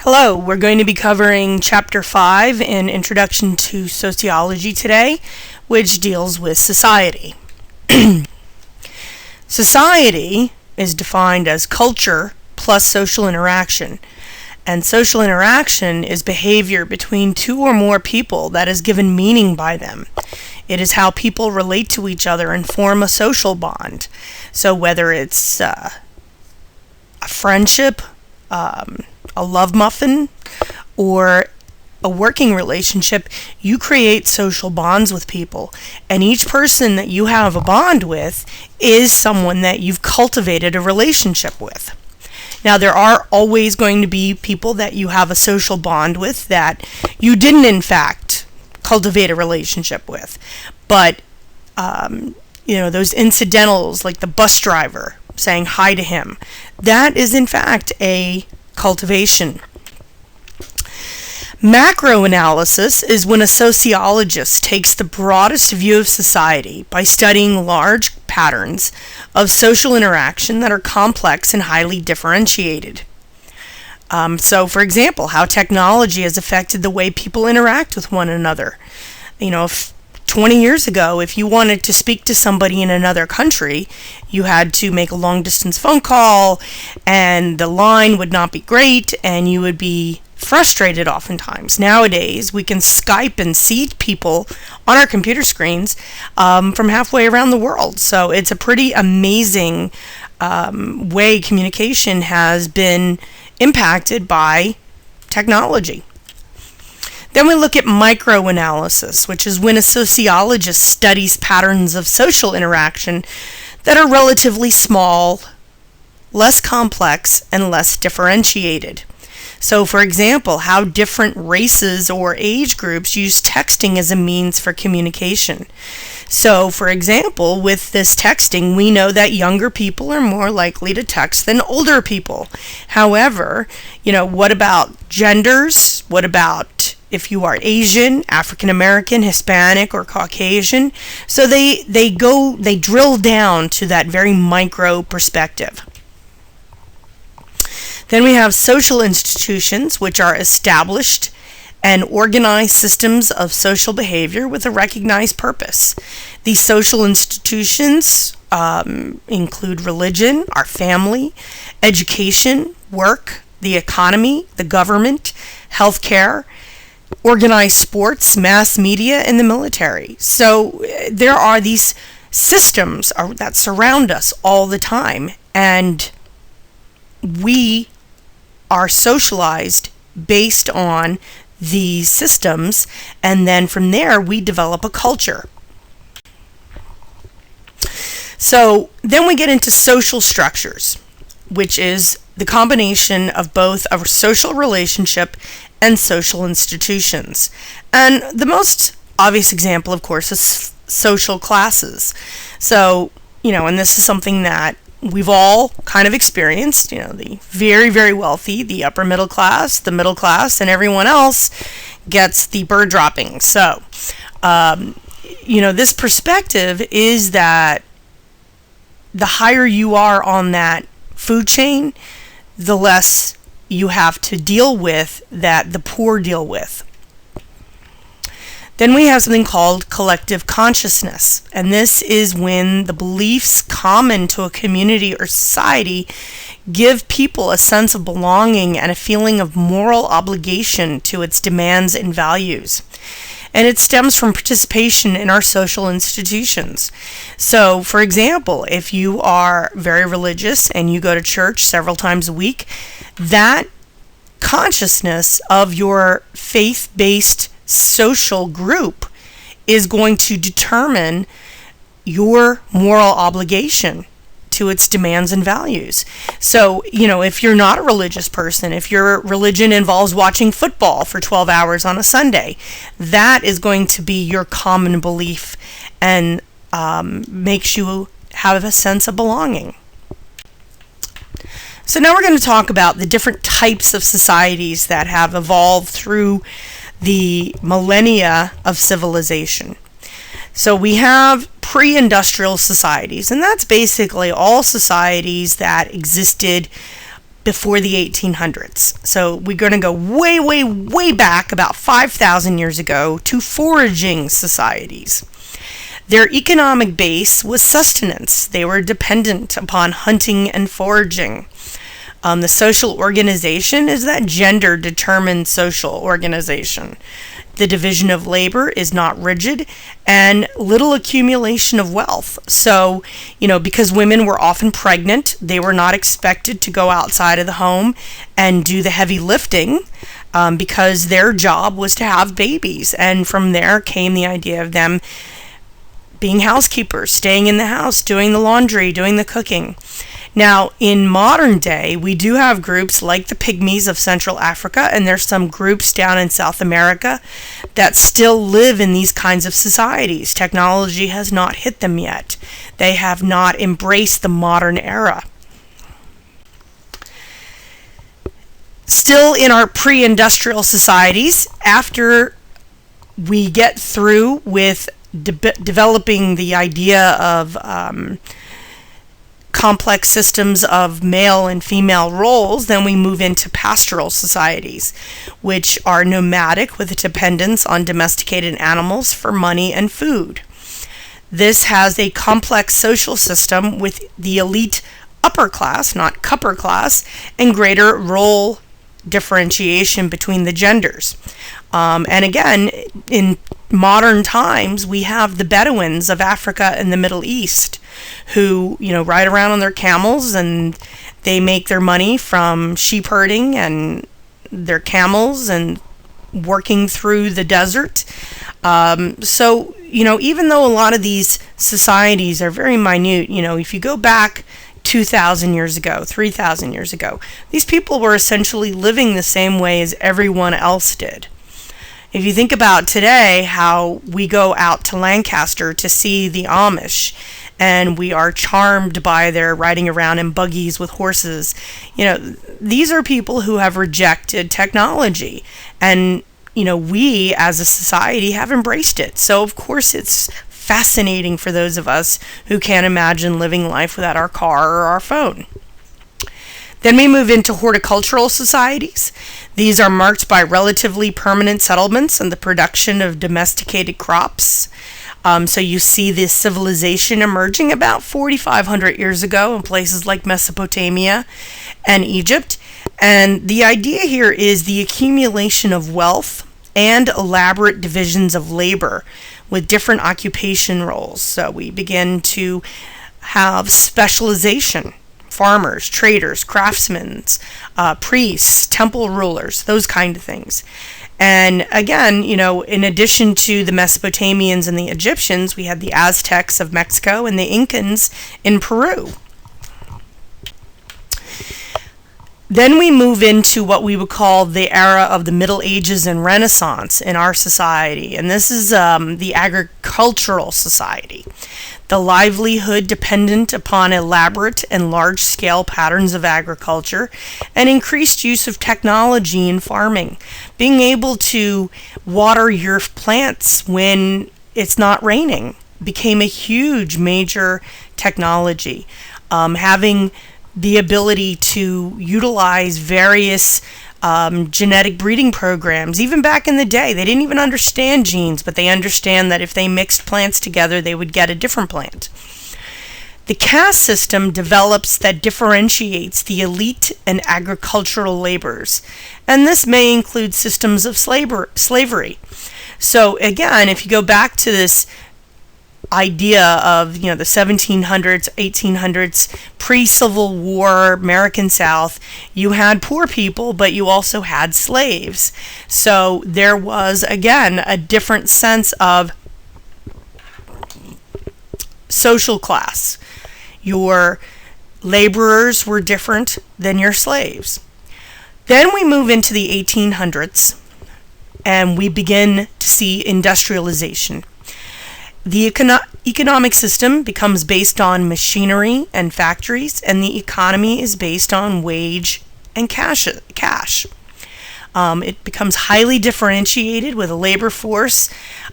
Hello, we're going to be covering Chapter 5 in Introduction to Sociology today, which deals with society. Society is defined as culture plus social interaction, and social interaction is behavior between two or more people that is given meaning by them. It is how people relate to each other and form a social bond. So whether it's a friendship, a love muffin, or a working relationship, you create social bonds with people. And each person that you have a bond with is someone that you've cultivated a relationship with. Now, there are always going to be people that you have a social bond with that you didn't, in fact, cultivate a relationship with. But, those incidentals, like the bus driver saying hi to him, that is, in fact, a cultivation. Macroanalysis is when a sociologist takes the broadest view of society by studying large patterns of social interaction that are complex and highly differentiated. So, for example, how technology has affected the way people interact with one another. If 20 years ago, if you wanted to speak to somebody in another country, you had to make a long-distance phone call, and the line would not be great, and you would be frustrated oftentimes. Nowadays, we can Skype and see people on our computer screens from halfway around the world. So it's a pretty amazing way communication has been impacted by technology. Then we look at microanalysis, which is when a sociologist studies patterns of social interaction that are relatively small, less complex, and less differentiated. So, for example, how different races or age groups use texting as a means for communication. So, for example, with this texting, we know that younger people are more likely to text than older people. However, what about genders? What about if you are Asian, African American, Hispanic, or Caucasian? So they drill down to that very micro perspective. Then we have social institutions, which are established and organized systems of social behavior with a recognized purpose. These social institutions include religion, our family, education, work, the economy, the government, healthcare, organized sports, mass media, and the military. So there are these systems that surround us all the time, and we are socialized based on these systems, and then from there we develop a culture. So then we get into social structures, which is the combination of both a social relationship and social institutions. And the most obvious example, of course, is social classes. So, and this is something that we've all kind of experienced, the very, very wealthy, the upper middle class, the middle class, and everyone else gets the bird dropping. So, this perspective is that the higher you are on that food chain, the less you have to deal with that the poor deal with. Then we have something called collective consciousness, and this is when the beliefs common to a community or society give people a sense of belonging and a feeling of moral obligation to its demands and values. And it stems from participation in our social institutions. So, for example, if you are very religious and you go to church several times a week, that consciousness of your faith-based social group is going to determine your moral obligation to its demands and values. So, if you're not a religious person, if your religion involves watching football for 12 hours on a Sunday, that is going to be your common belief and makes you have a sense of belonging. So now we're going to talk about the different types of societies that have evolved through the millennia of civilization. So we have pre-industrial societies, and that's basically all societies that existed before the 1800s. So we're going to go way, way, way back, about 5,000 years ago, to foraging societies. Their economic base was sustenance. They were dependent upon hunting and foraging. The social organization is that gender-determined social organization. The division of labor is not rigid, and little accumulation of wealth. So, because women were often pregnant, they were not expected to go outside of the home and do the heavy lifting, because their job was to have babies. And from there came the idea of them being housekeepers, staying in the house, doing the laundry, doing the cooking. Now, in modern day, we do have groups like the Pygmies of Central Africa, and there's some groups down in South America that still live in these kinds of societies. Technology has not hit them yet. They have not embraced the modern era. Still in our pre-industrial societies, after we get through with developing the idea of complex systems of male and female roles, then we move into pastoral societies, which are nomadic with a dependence on domesticated animals for money and food. This has a complex social system with the elite upper class, not cupper class, and greater role differentiation between the genders. And again, in modern times, we have the Bedouins of Africa and the Middle East who, ride around on their camels, and they make their money from sheep herding and their camels and working through the desert. So, even though a lot of these societies are very minute, if you go back 2,000 years ago, 3,000 years ago, these people were essentially living the same way as everyone else did. If you think about today, how we go out to Lancaster to see the Amish, and we are charmed by their riding around in buggies with horses, these are people who have rejected technology, and we as a society have embraced it. So of course it's fascinating for those of us who can't imagine living life without our car or our phone. Then we move into horticultural societies. These are marked by relatively permanent settlements and the production of domesticated crops. So you see this civilization emerging about 4,500 years ago in places like Mesopotamia and Egypt. And the idea here is the accumulation of wealth and elaborate divisions of labor with different occupation roles. So we begin to have specialization. Farmers, traders, craftsmen, priests, temple rulers, those kind of things. And again, in addition to the Mesopotamians and the Egyptians, we had the Aztecs of Mexico and the Incans in Peru. Then we move into what we would call the era of the Middle Ages and Renaissance in our society. And this is the agricultural society. The livelihood dependent upon elaborate and large-scale patterns of agriculture and increased use of technology in farming. Being able to water your plants when it's not raining became a huge major technology. Having the ability to utilize various genetic breeding programs. Even back in the day, they didn't even understand genes, but they understand that if they mixed plants together, they would get a different plant. The caste system develops that differentiates the elite and agricultural laborers, and this may include systems of slavery. So again, if you go back to this idea of the 1700s, 1800s, pre-Civil War American South, you had poor people, but you also had slaves. So there was, again, a different sense of social class. Your laborers were different than your slaves. Then we move into the 1800s, and we begin to see industrialization. The economic system becomes based on machinery and factories, and the economy is based on wage and cash. It becomes highly differentiated with a labor force,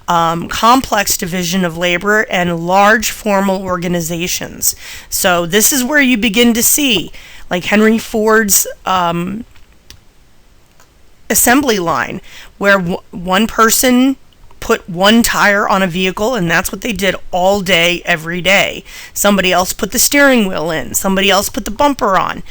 complex division of labor, and large formal organizations. So this is where you begin to see like Henry Ford's assembly line, where one person put one tire on a vehicle, and that's what they did all day, every day. Somebody else put the steering wheel in. Somebody else put the bumper on.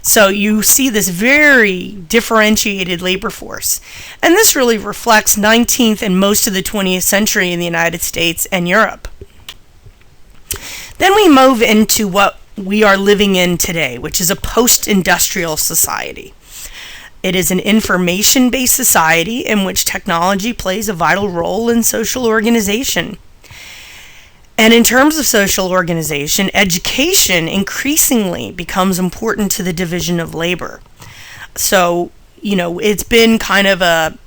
So you see this very differentiated labor force. And this really reflects 19th and most of the 20th century in the United States and Europe. Then we move into what we are living in today, which is a post-industrial society. It is an information-based society in which technology plays a vital role in social organization. And in terms of social organization, education increasingly becomes important to the division of labor. So, it's been kind of a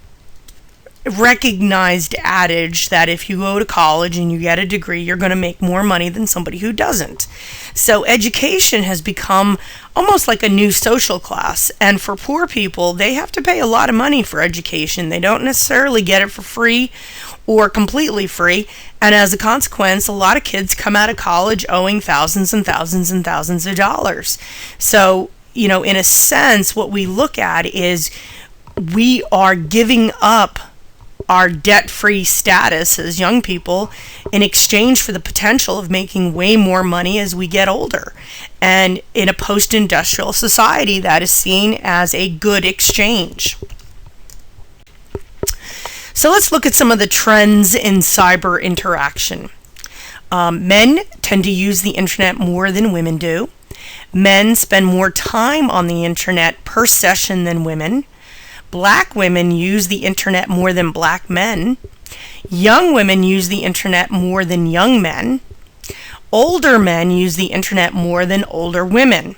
recognized adage that if you go to college and you get a degree, you're going to make more money than somebody who doesn't. So education has become almost like a new social class. And for poor people, they have to pay a lot of money for education. They don't necessarily get it for free or completely free. And as a consequence, a lot of kids come out of college owing thousands and thousands and thousands of dollars. So, in a sense, what we look at is we are giving up our debt-free status as young people in exchange for the potential of making way more money as we get older. And in a post-industrial society, that is seen as a good exchange. So let's look at some of the trends in cyber interaction. Men tend to use the internet more than women do. Men spend more time on the internet per session than women. Black women use the internet more than black men. Young women use the internet more than young men. Older men use the internet more than older women.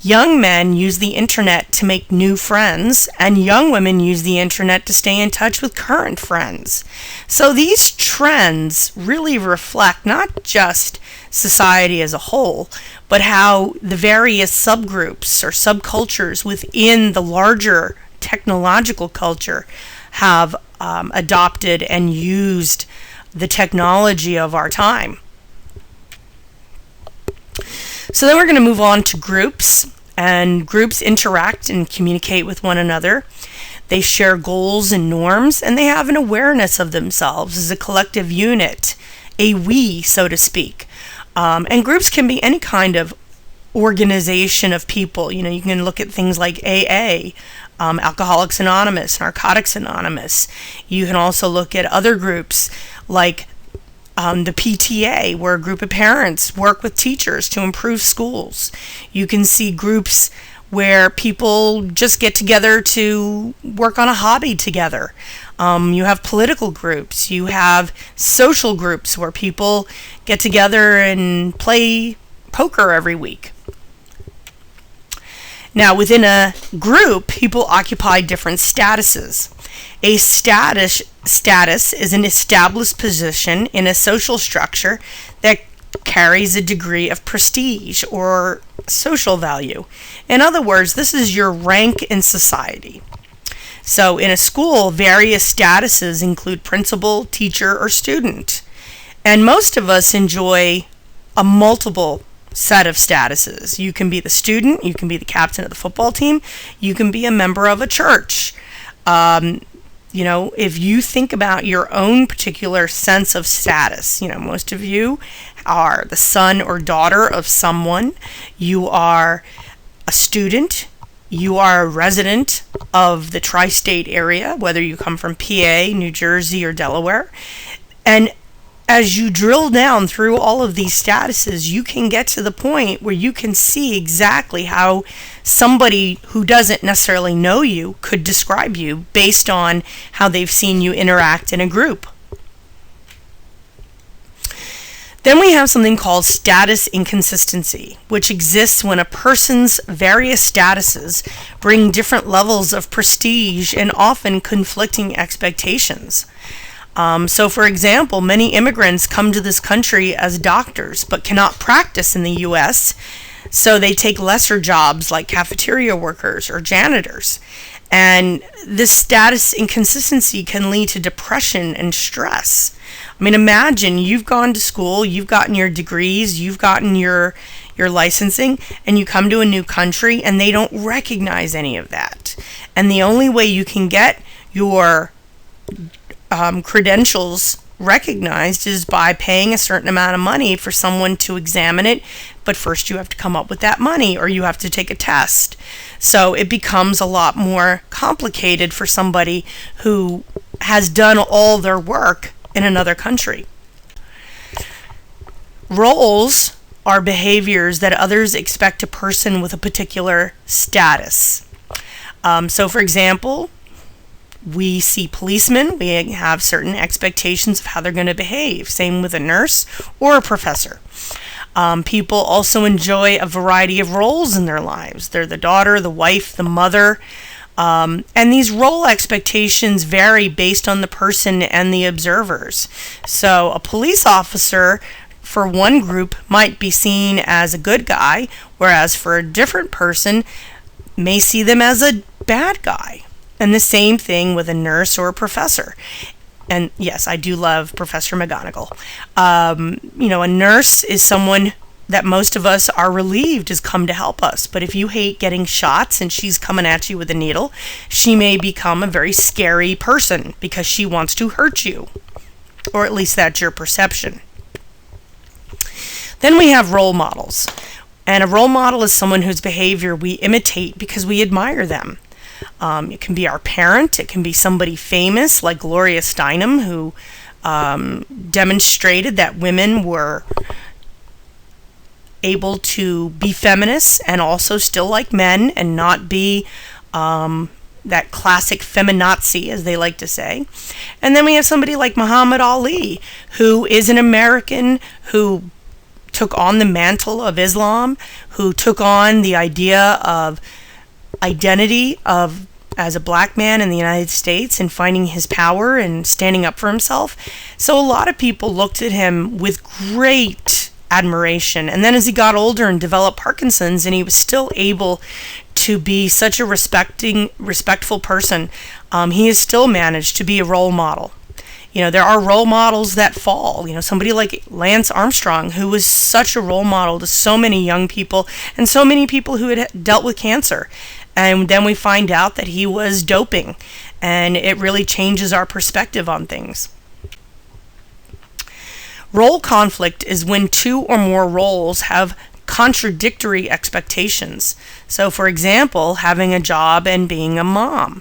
Young men use the internet to make new friends, and young women use the internet to stay in touch with current friends. So these trends really reflect not just society as a whole, but how the various subgroups or subcultures within the larger technological culture have adopted and used the technology of our time. So then we're going to move on to groups, and groups interact and communicate with one another. They share goals and norms, and they have an awareness of themselves as a collective unit, a we, so to speak. And groups can be any kind of organization of people. You can look at things like AA, Alcoholics Anonymous, Narcotics Anonymous. You can also look at other groups like the PTA, where a group of parents work with teachers to improve schools. You can see groups where people just get together to work on a hobby together. You have political groups. You have social groups where people get together and play poker every week. Now, within a group, people occupy different statuses. A status is an established position in a social structure that carries a degree of prestige or social value. In other words, this is your rank in society. So in a school, various statuses include principal, teacher, or student. And most of us enjoy a multiple set of statuses. You can be the student, you can be the captain of the football team, you can be a member of a church. If you think about your own particular sense of status, most of you are the son or daughter of someone, you are a student, you are a resident of the tri-state area, whether you come from PA, New Jersey, or Delaware. And as you drill down through all of these statuses, you can get to the point where you can see exactly how somebody who doesn't necessarily know you could describe you based on how they've seen you interact in a group. Then we have something called status inconsistency, which exists when a person's various statuses bring different levels of prestige and often conflicting expectations. So, for example, many immigrants come to this country as doctors but cannot practice in the U.S., so they take lesser jobs like cafeteria workers or janitors. And this status inconsistency can lead to depression and stress. I mean, imagine you've gone to school, you've gotten your degrees, you've gotten your your licensing, and you come to a new country and they don't recognize any of that. And the only way you can get your credentials recognized is by paying a certain amount of money for someone to examine it, but first you have to come up with that money or you have to take a test. So it becomes a lot more complicated for somebody who has done all their work in another country. Roles are behaviors that others expect a person with a particular status. So for example, we see policemen, we have certain expectations of how they're going to behave. Same with a nurse or a professor. People also enjoy a variety of roles in their lives. They're the daughter, the wife, the mother. And these role expectations vary based on the person and the observers. So a police officer for one group might be seen as a good guy, whereas for a different person may see them as a bad guy. And the same thing with a nurse or a professor. And yes, I do love Professor McGonagall. A nurse is someone that most of us are relieved has come to help us. But if you hate getting shots and she's coming at you with a needle, she may become a very scary person because she wants to hurt you. Or at least that's your perception. Then we have role models. And a role model is someone whose behavior we imitate because we admire them. It can be our parent, it can be somebody famous like Gloria Steinem, who demonstrated that women were able to be feminists and also still like men and not be that classic feminazi, as they like to say. And then we have somebody like Muhammad Ali, who is an American who took on the mantle of Islam, who took on the idea of identity of as a black man in the United States and finding his power and standing up for himself. So a lot of people looked at him with great admiration. And then as he got older and developed Parkinson's and he was still able to be such a respectful person, he has still managed to be a role model. There are role models that fall. Somebody like Lance Armstrong, who was such a role model to so many young people and so many people who had dealt with cancer. And then we find out that he was doping, and it really changes our perspective on things. Role conflict is when two or more roles have contradictory expectations. So, for example, having a job and being a mom.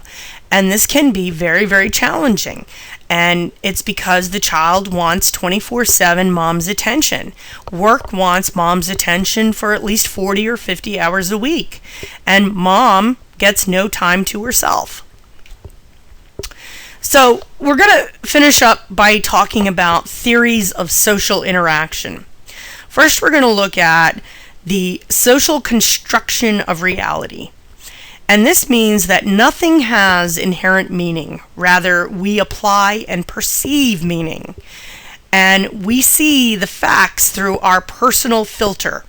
And this can be very, very challenging. And it's because the child wants 24/7 mom's attention. Work wants mom's attention for at least 40 or 50 hours a week. And mom gets no time to herself. So we're going to finish up by talking about theories of social interaction. First, we're going to look at the social construction of reality. And this means that nothing has inherent meaning. Rather, we apply and perceive meaning. And we see the facts through our personal filter.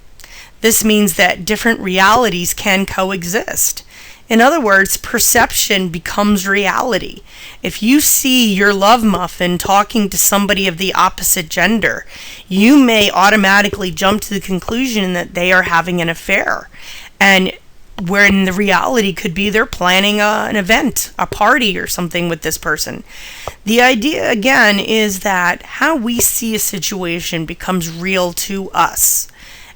This means that different realities can coexist. In other words, perception becomes reality. If you see your love muffin talking to somebody of the opposite gender, you may automatically jump to the conclusion that they are having an affair. And when the reality could be they're planning an event, a party or something with this person. The idea, again, is that how we see a situation becomes real to us,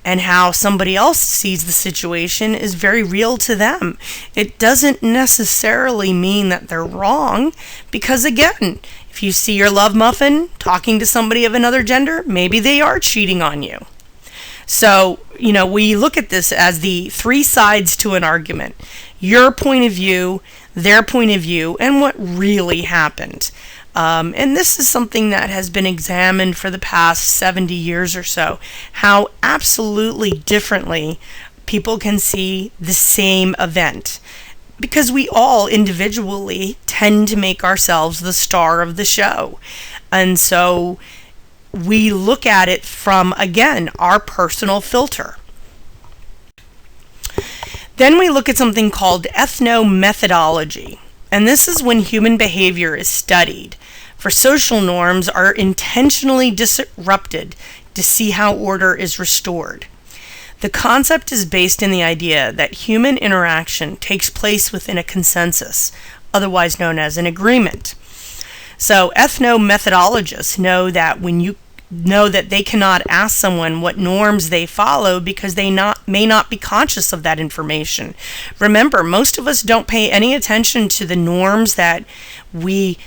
and how somebody else sees the situation is very real to them. It doesn't necessarily mean that they're wrong, because again, if you see your love muffin talking to somebody of another gender, maybe they are cheating on you. So, we look at this as the three sides to an argument. Your point of view, their point of view, and what really happened. And this is something that has been examined for the past 70 years or so, how absolutely differently people can see the same event. Because we all individually tend to make ourselves the star of the show. And so we look at it from, again, our personal filter. Then we look at something called ethnomethodology. And this is when human behavior is studied, for social norms are intentionally disrupted to see how order is restored. The concept is based in the idea that human interaction takes place within a consensus, otherwise known as an agreement. So ethnomethodologists know that they cannot ask someone what norms they follow because they may not be conscious of that information. Remember, most of us don't pay any attention to the norms that we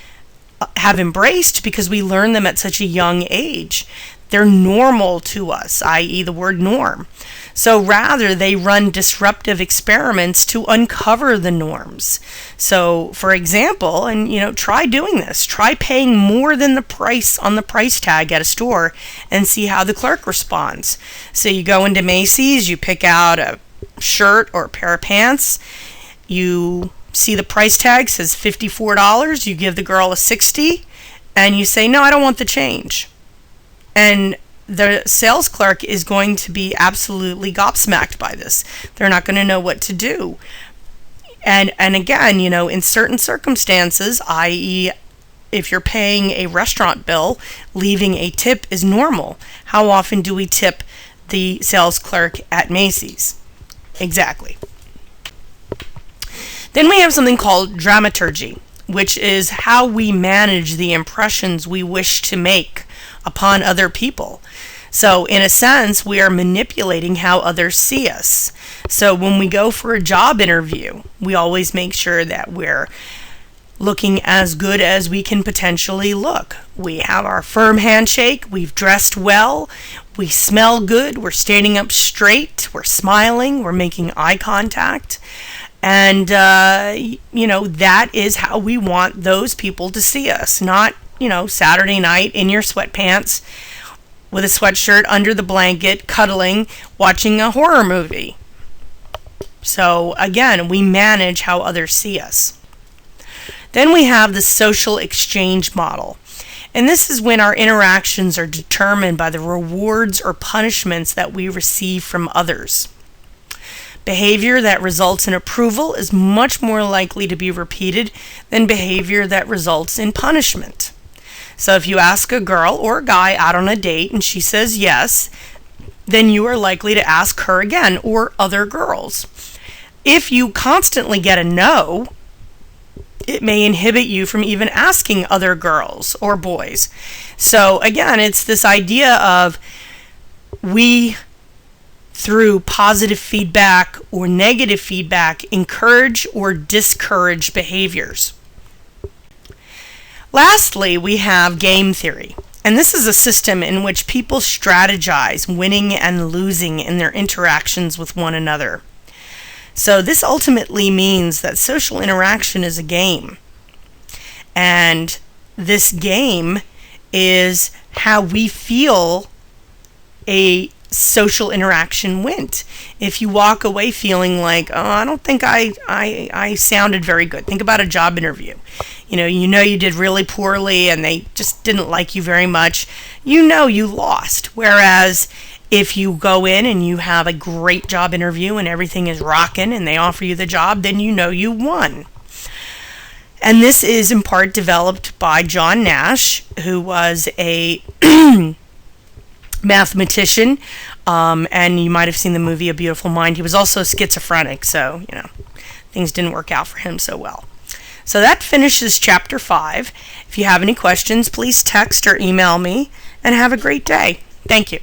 have embraced because we learn them at such a young age. They're normal to us, i.e. the word norm. So rather, they run disruptive experiments to uncover the norms. So, for example, and try doing this. Try paying more than the price on the price tag at a store and see how the clerk responds. So you go into Macy's, you pick out a shirt or a pair of pants, you see the price tag says $54, you give the girl a $60, and you say, "No, I don't want the change." And the sales clerk is going to be absolutely gobsmacked by this. They're not going to know what to do. And again, in certain circumstances, i.e., if you're paying a restaurant bill, leaving a tip is normal. How often do we tip the sales clerk at Macy's? Exactly. Then we have something called dramaturgy, which is how we manage the impressions we wish to make upon other people. So in a sense, we are manipulating how others see us. So when we go for a job interview, we always make sure that we're looking as good as we can potentially look. We have our firm handshake, we've dressed well, we smell good, we're standing up straight, we're smiling, we're making eye contact. And, that is how we want those people to see us. Not, Saturday night in your sweatpants with a sweatshirt under the blanket, cuddling, watching a horror movie. So, again, we manage how others see us. Then we have the social exchange model. And this is when our interactions are determined by the rewards or punishments that we receive from others. Behavior that results in approval is much more likely to be repeated than behavior that results in punishment. So if you ask a girl or a guy out on a date and she says yes, then you are likely to ask her again or other girls. If you constantly get a no, it may inhibit you from even asking other girls or boys. So again, it's this idea of we, through positive feedback or negative feedback, encourage or discourage behaviors. Lastly, we have game theory. And this is a system in which people strategize winning and losing in their interactions with one another. So this ultimately means that social interaction is a game. And this game is how we feel a social interaction went. If you walk away feeling like, oh, I don't think I sounded very good. Think about a job interview. You did really poorly and they just didn't like you very much. You lost. Whereas if you go in and you have a great job interview and everything is rocking and they offer you the job, then you won. And this is in part developed by John Nash, who was a mathematician, and you might have seen the movie A Beautiful Mind. He was also schizophrenic, so things didn't work out for him so well. So that finishes chapter 5. If you have any questions, please text or email me, and have a great day. Thank you.